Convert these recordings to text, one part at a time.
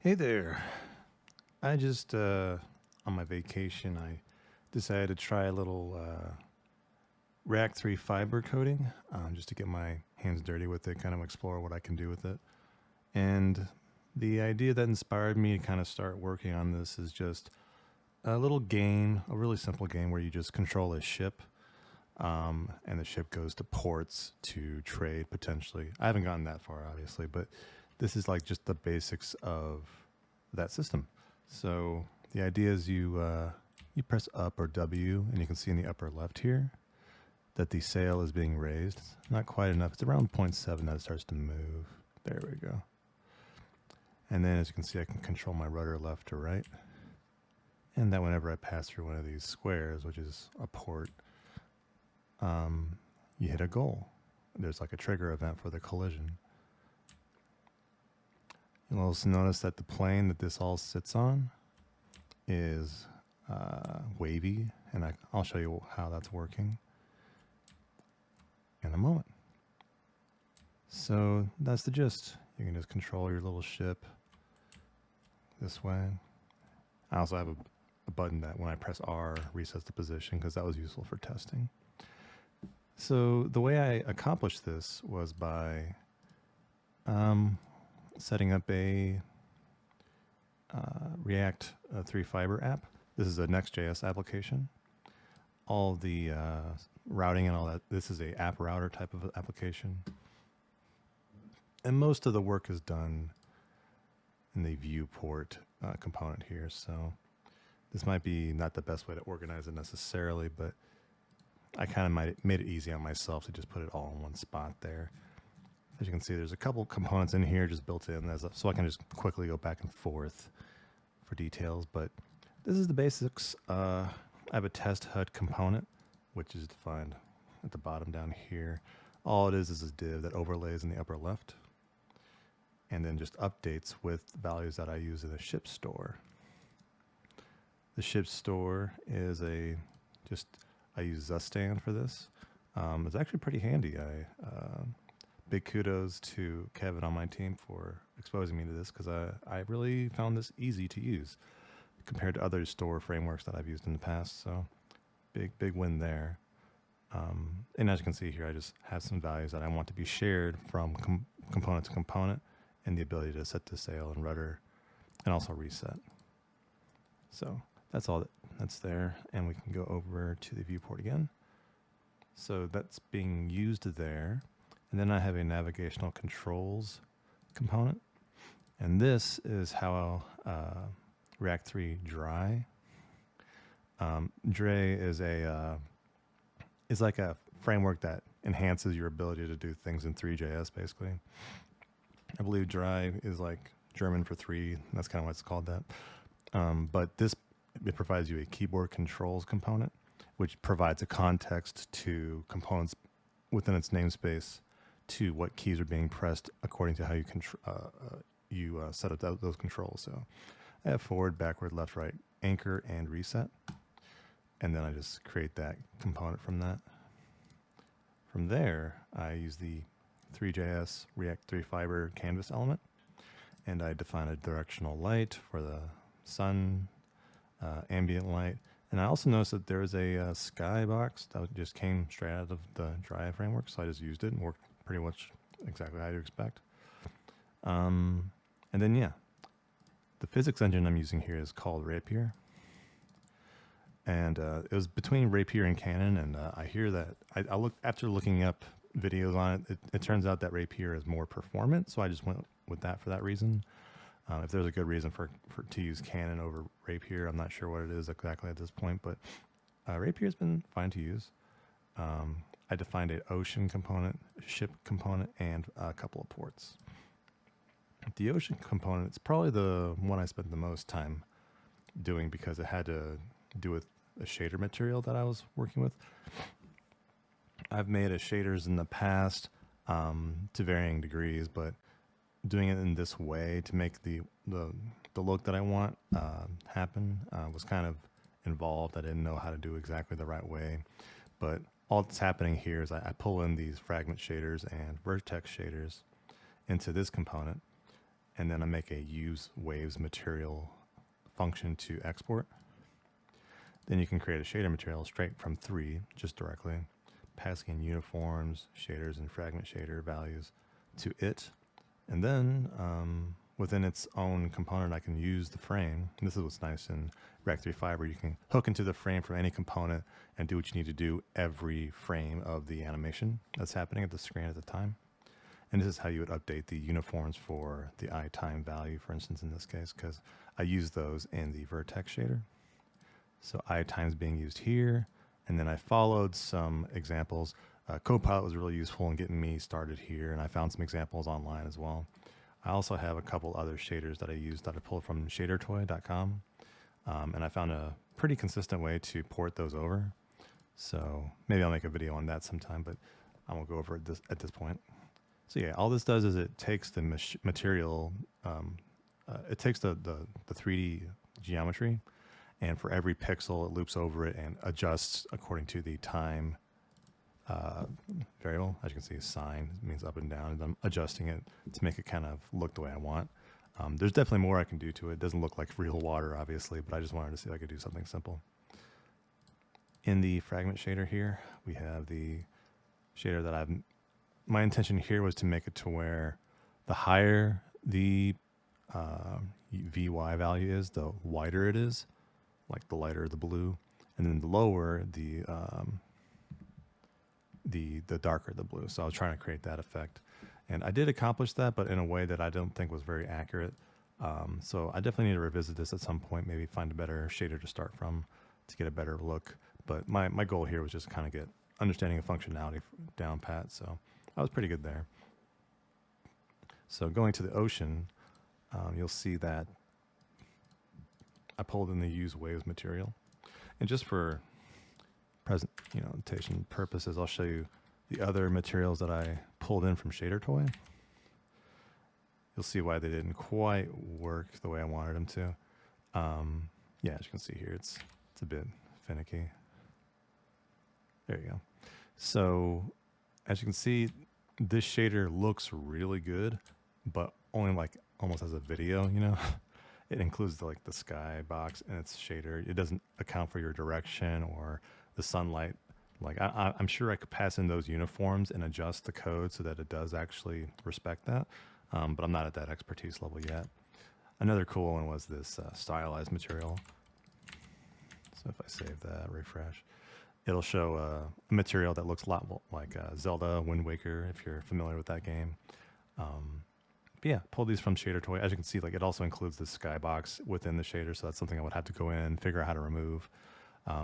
Hey there. I just, on my vacation, I decided to try a little React 3 fiber coding just to get my hands dirty with it, kind of explore what I can do with it. And the idea that inspired me to kind of start working on this is just a little game, a really simple game where you just control a ship and the ship goes to ports to trade potentially. I haven't gotten that far, obviously, but this is like just the basics of that system. So the idea is you press up or W, and you can see in the upper left here that the sail is being raised. Not quite enough. It's around 0.7 that it starts to move. There we go. And then as you can see, I can control my rudder left to right. And that whenever I pass through one of these squares, which is a port, you hit a goal. There's like a trigger event for the collision. You'll also notice that the plane that this all sits on is wavy, and I'll show you how that's working in a moment. So that's the gist. You can just control your little ship this way. I also have a button that when I press R resets the position because that was useful for testing. So the way I accomplished this was by setting up a React 3 Fiber app. This is a Next.js application. All the routing and all that, this is a app router type of application. And most of the work is done in the viewport component here. So this might be not the best way to organize it necessarily, but I kind of made it easy on myself to just put it all in one spot there. As you can see, there's a couple components in here just built in, so I can just quickly go back and forth for details. But this is the basics. I have a test HUD component, which is defined at the bottom down here. All it is a div that overlays in the upper left, and then just updates with values that I use in the ship store. The ship store is I use Zustan for this. It's actually pretty handy. Big kudos to Kevin on my team for exposing me to this because I really found this easy to use compared to other store frameworks that I've used in the past. So big win there. And as you can see here, I just have some values that I want to be shared from component to component, and the ability to set the sail and rudder and also reset. So that's all that's there, and we can go over to the viewport again. So that's being used there. And then I have a navigational controls component. And this is how React 3 Dry. Dray is like a framework that enhances your ability to do things in 3JS, basically. I believe Dry is like German for three. That's kind of why it's called that. But it provides you a keyboard controls component, which provides a context to components within its namespace to what keys are being pressed according to how you set up those controls. So I have forward, backward, left, right, anchor, and reset. And then I just create that component from that. From there, I use the 3JS React 3 Fiber canvas element, and I define a directional light for the sun, ambient light. And I also noticed that there is a skybox that just came straight out of the Dry framework, so I just used it and worked pretty much exactly how you'd expect. And then, yeah, the physics engine I'm using here is called Rapier. And it was between Rapier and Canon, and I hear that after looking up videos on it, it turns out that Rapier is more performant, so I just went with that for that reason. If there's a good reason to use Canon over Rapier, I'm not sure what it is exactly at this point, but Rapier has been fine to use. I defined an ocean component, ship component, and a couple of ports. The ocean component is probably the one I spent the most time doing because it had to do with a shader material that I was working with. I've made shaders in the past to varying degrees, but doing it in this way to make the look that I want happen was kind of involved. I didn't know how to do exactly the right way, but all that's happening here is I pull in these fragment shaders and vertex shaders into this component, and then I make a use waves material function to export. Then you can create a shader material straight from 3, just directly, passing in uniforms, shaders, and fragment shader values to it. And then within its own component, I can use the frame. And this is what's nice in React 3 Fiber. You can hook into the frame from any component and do what you need to do every frame of the animation that's happening at the screen at the time. And this is how you would update the uniforms for the iTime value, for instance, in this case, because I use those in the vertex shader. So iTime is being used here. And then I followed some examples. Copilot was really useful in getting me started here, and I found some examples online as well. I also have a couple other shaders that I used that I pulled from shadertoy.com, and I found a pretty consistent way to port those over. So maybe I'll make a video on that sometime, but I won't go over it at this point. So yeah, all this does is it takes the material, it takes the 3D geometry, and for every pixel, it loops over it and adjusts according to the time variable. As you can see, sine means up and down, and I'm adjusting it to make it kind of look the way I want. There's definitely more I can do to it. It doesn't look like real water, obviously, but I just wanted to see if I could do something simple. In the fragment shader here, we have the shader that my intention here was to make it to where the higher the VY value is, the whiter it is, like the lighter the blue, and then the lower the darker the blue. So I was trying to create that effect, and I did accomplish that, but in a way that I don't think was very accurate. So I definitely need to revisit this at some point, maybe find a better shader to start from to get a better look. But my goal here was just kind of get understanding of functionality down pat. So I was pretty good there. So going to the ocean, you'll see that I pulled in the use waves material, and just for presentation purposes, I'll show you the other materials that I pulled in from ShaderToy. You'll see why they didn't quite work the way I wanted them to. Yeah, as you can see here, it's a bit finicky. There you go. So as you can see, this shader looks really good, but only like almost as a video, It includes the sky box in its shader. It doesn't account for your direction or the sunlight. I'm sure I could pass in those uniforms and adjust the code so that it does actually respect that, but I'm not at that expertise level yet. Another cool one was this stylized material. So if I save that, refresh, it'll show a material that looks a lot like Zelda Wind Waker, if you're familiar with that game. But yeah, pulled these from ShaderToy. As you can see, it also includes the skybox within the shader, so that's something I would have to go in and figure out how to remove.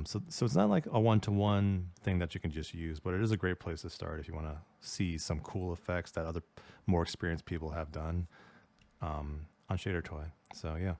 So it's not like a one-to-one thing that you can just use, but it is a great place to start if you want to see some cool effects that other more experienced people have done on ShaderToy. So yeah,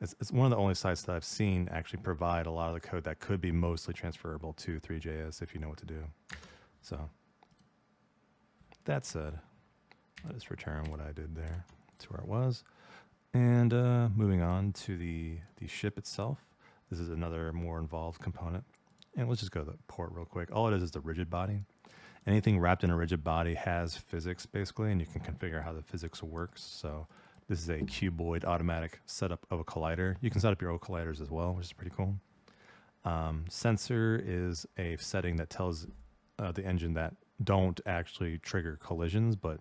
it's one of the only sites that I've seen actually provide a lot of the code that could be mostly transferable to Three.js if you know what to do. So that said, I'll just return what I did there to where it was. And moving on to the ship itself. This is another more involved component. And let's just go to the port real quick. All it is the rigid body. Anything wrapped in a rigid body has physics, basically, and you can configure how the physics works. So this is a cuboid automatic setup of a collider. You can set up your own colliders as well, which is pretty cool. Sensor is a setting that tells the engine that don't actually trigger collisions, but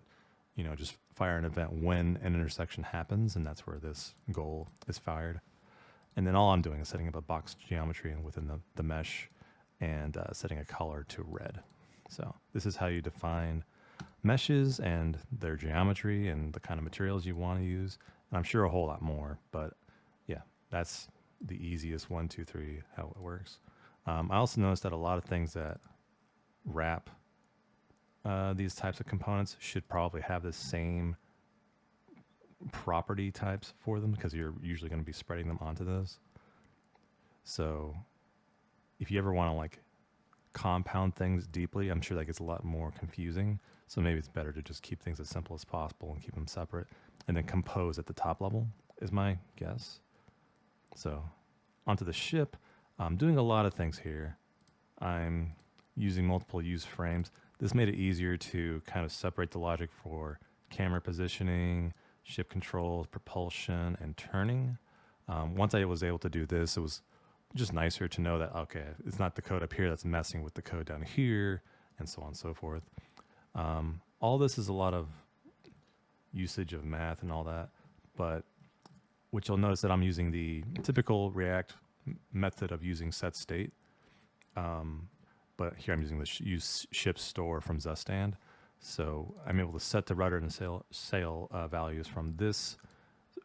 just fire an event when an intersection happens, and that's where this goal is fired. And then all I'm doing is setting up a box geometry within the mesh and setting a color to red. So this is how you define meshes and their geometry and the kind of materials you want to use. And I'm sure a whole lot more, but yeah, that's the easiest 1, 2, 3, how it works. I also noticed that a lot of things that wrap these types of components should probably have the same property types for them, because you're usually going to be spreading them onto those. So if you ever want to compound things deeply, I'm sure that gets a lot more confusing. So maybe it's better to just keep things as simple as possible and keep them separate, and then compose at the top level is my guess. So onto the ship, I'm doing a lot of things here. I'm using multiple use frames. This made it easier to kind of separate the logic for camera positioning, ship controls, propulsion, and turning. Once I was able to do this, it was just nicer to know that, okay, it's not the code up here that's messing with the code down here, and so on and so forth. All this is a lot of usage of math and all that, but which you'll notice that I'm using the typical React method of using set state. But here I'm using the use ship store from Zustand. So I'm able to set the rudder and sail values from this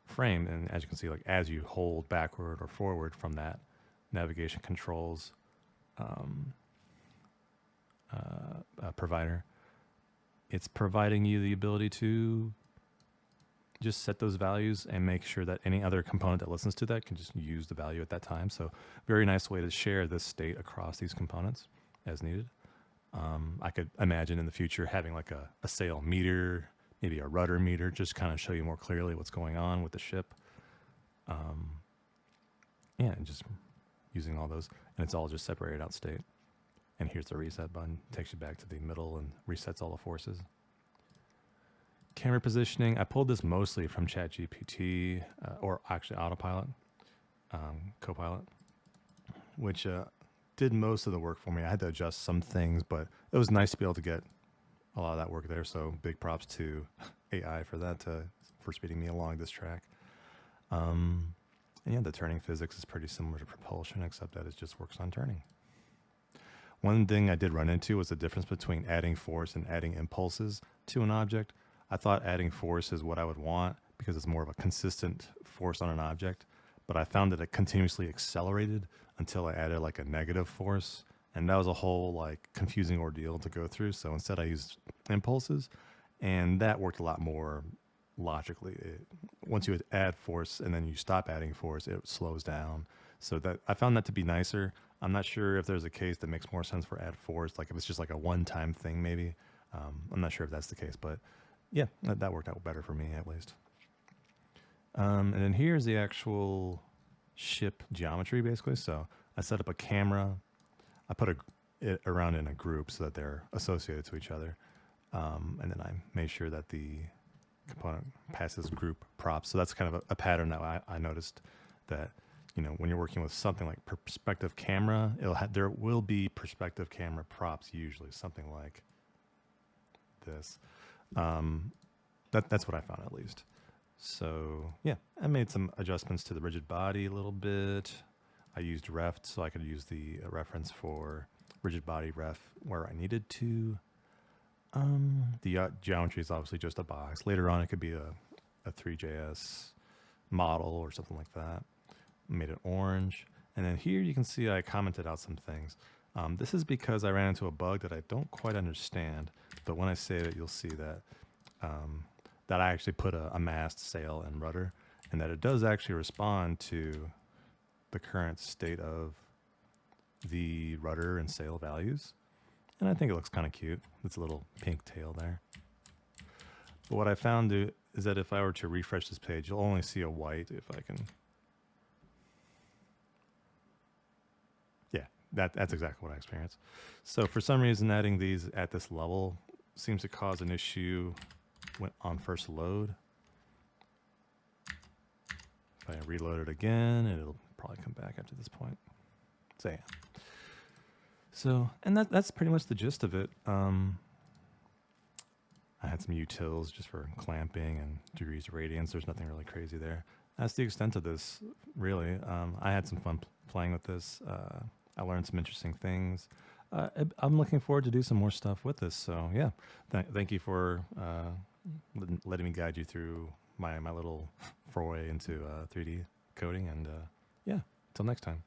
frame. And as you can see, like as you hold backward or forward from that navigation controls provider, it's providing you the ability to just set those values and make sure that any other component that listens to that can just use the value at that time. So very nice way to share this state across these components as needed. I could imagine in the future having like a sail meter, maybe a rudder meter, just kind of show you more clearly what's going on with the ship. Yeah, and just using all those, and it's all just separated out state. And here's the reset button, takes you back to the middle and resets all the forces. Camera positioning, I pulled this mostly from ChatGPT, or actually Autopilot, Copilot, which did most of the work for me. I had to adjust some things, but it was nice to be able to get a lot of that work there. So big props to AI for that, for speeding me along this track. And yeah, the turning physics is pretty similar to propulsion, except that it just works on turning. One thing I did run into was the difference between adding force and adding impulses to an object. I thought adding force is what I would want because it's more of a consistent force on an object, but I found that it continuously accelerated until I added like a negative force, and that was a whole like confusing ordeal to go through. So instead I used impulses, and that worked a lot more logically. Once you add force and then you stop adding force, it slows down. So that I found that to be nicer. I'm not sure if there's a case that makes more sense for add force, like if it's just like a one-time thing maybe. I'm not sure if that's the case, but yeah, that worked out better for me at least. And then here's the actual ship geometry basically. So I set up a camera. I put it around in a group so that they're associated to each other. And then I made sure that the component passes group props. So that's kind of a pattern that I noticed, that you know, when you're working with something like perspective camera, there will be perspective camera props usually, something like this. That's what I found at least. So yeah, I made some adjustments to the rigid body a little bit. I used ref so I could use the reference for rigid body ref where I needed to. The geometry is obviously just a box. Later on, it could be a Three.js model or something like that. Made it orange. And then here you can see I commented out some things. This is because I ran into a bug that I don't quite understand, but when I save it, you'll see that that I actually put a mast, sail, and rudder, and that it does actually respond to the current state of the rudder and sail values. And I think it looks kind of cute. It's a little pink tail there. But what I found is that if I were to refresh this page, you'll only see a white if I can. Yeah, that's exactly what I experienced. So for some reason, adding these at this level seems to cause an issue on first load. If I reload it again, it'll probably come back after this point. So yeah. So, and that's pretty much the gist of it. I had some utils just for clamping and degrees of radians. There's nothing really crazy there. That's the extent of this, really. I had some fun playing with this. I learned some interesting things. I'm looking forward to do some more stuff with this. So yeah, thank you for letting me guide you through my little foray into 3D coding. And yeah, until next time.